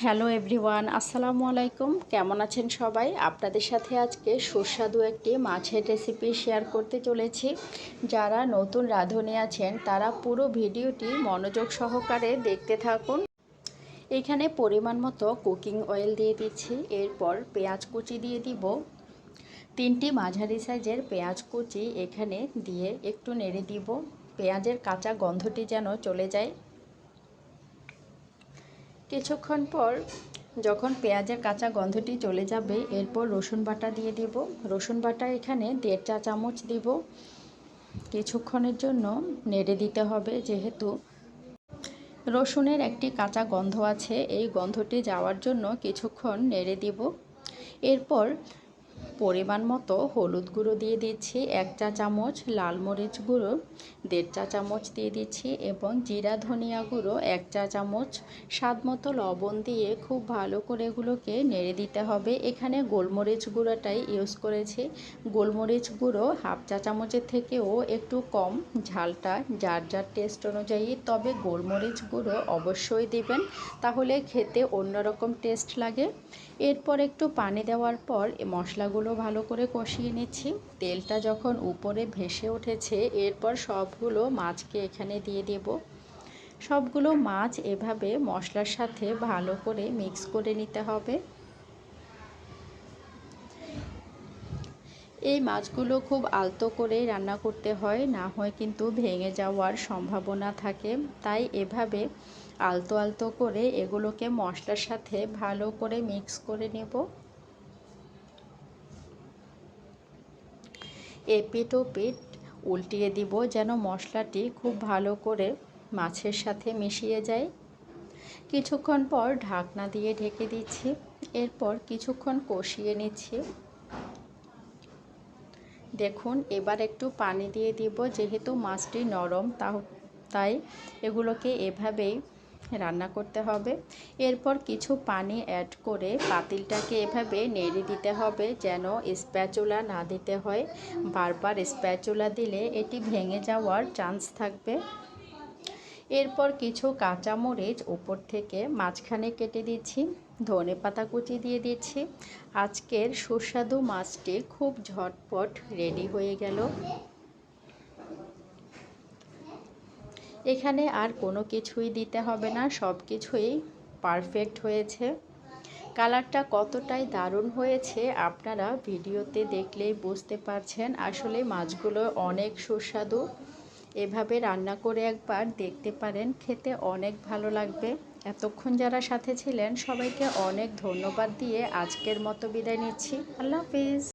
Hello everyone, আসসালামু আলাইকুম। কেমন আছেন সবাই? আপনাদের সাথে আজকে সুস্বাদু একটি মাছের রেসিপি শেয়ার করতে চলেছি। যারা নতুন রাঁধুনি আছেন তারা পুরো ভিডিওটি মনোযোগ সহকারে দেখতে থাকুন। এখানে পরিমাণ মতো কুকিং অয়েল দিয়ে দিচ্ছি। এরপর পেঁয়াজ কুচি দিয়ে দিব। 3টি মাঝারি সাইজের পেঁয়াজ কুচি এখানে দিয়ে একটু নেড়ে দিব। পেঁয়াজের কাঁচা গন্ধটি যেন চলে যায়। কিছুক্ষণ পর যখন পেঁয়াজের কাঁচা গন্ধটি চলে যাবে, এরপর রসুন বাটা দিয়ে দিব। রসুন বাটা এখানে 1.5 চা চামচ দিব। কিছুক্ষণের জন্য নেড়ে দিতে হবে, যেহেতু রসুনের একটি কাঁচা গন্ধ আছে। এই গন্ধটি যাওয়ার জন্য কিছুক্ষণ নেড়ে দিব। এরপর পরিমাণ মতো হলুদ গুঁড়ো দিয়ে দিচ্ছি 1 চা চামচ, লাল মরিচ গুঁড়ো 1.5 চা চামচ দিয়ে দিচ্ছি এবং জিরা ধনিয়া গুঁড়ো 1 চা চামচ, স্বাদ মতো লবণ দিয়ে খুব ভালো করে এগুলোকে নেড়ে দিতে হবে। এখানে গোলমরিচ গুঁড়োটাই ইউজ করেছি। গোলমরিচ গুঁড়ো 1/2 চা চামচের থেকেও একটু কম, ঝালটা যার যার টেস্ট অনুযায়ী। তবে গোলমরিচ গুঁড়ো অবশ্যই দিবেন, তাহলে খেতে অন্যরকম টেস্ট লাগে। এরপর একটু পানি দেওয়ার পর মশলাগুলো ভালো করে কষিয়ে নিচ্ছি। তেলটা যখন উপরে ভেসে উঠেছে, এরপর সবগুলো মাছকে এখানে দিয়ে দেব। সবগুলো মাছ এভাবে মশলার সাথে ভালো করে মিক্স করে নিতে হবে। এই মাছগুলো খুব আলতো করে রান্না করতে হয়, না হয় কিন্তু ভেঙে যাওয়ার সম্ভাবনা থাকে। তাই এভাবে আলতো আলতো করে এগুলোকে মশলার সাথে ভালো করে মিক্স করে নেব। এপিট ওপিট উল্টিয়ে দিব, যেন মশলাটি খুব ভালো করে মাছের সাথে মিশিয়ে যায়। কিছুক্ষণ পর ঢাকনা দিয়ে ঢেকে দিচ্ছি। এরপর কিছুক্ষণ কষিয়ে নিচ্ছি। দেখুন, এবার একটু পানি দিয়ে দিব, যেহেতু মাছটি নরম তাই এগুলোকে এভাবেই রান্না করতে হবে। এরপর কিছু পানি অ্যাড করে পাতিলটাকে এভাবে নেড়ে দিতে হবে, যেন স্প্যাচুলা না দিতে হয়। বারবার স্প্যাচুলা দিলে এটি ভেঙে যাওয়ার চান্স থাকবে। এরপর কিছু কাঁচামরিচ উপর থেকে মাঝখানে কেটে দিচ্ছি, ধনেপাতা কুচি দিয়ে দিচ্ছি। আজকের সুস্বাদু মাছটি খুব ঝটপট রেডি হয়ে গেল। এখানে আর কোনো কিছুই দিতে হবে না, সব কিছুই পারফেক্ট হয়েছে। কালারটা কতটাই দারুণ হয়েছে আপনারা ভিডিওতে দেখলেই বুঝতে পারছেন। আসলে মাছগুলো অনেক সুস্বাদু। এভাবে রান্না করে একবার দেখতে পারেন, খেতে অনেক ভালো লাগবে। এতক্ষণ যারা সাথে ছিলেন সবাইকে অনেক ধন্যবাদ দিয়ে আজকের মতো বিদায় নিচ্ছি। আল্লাহ হাফিজ।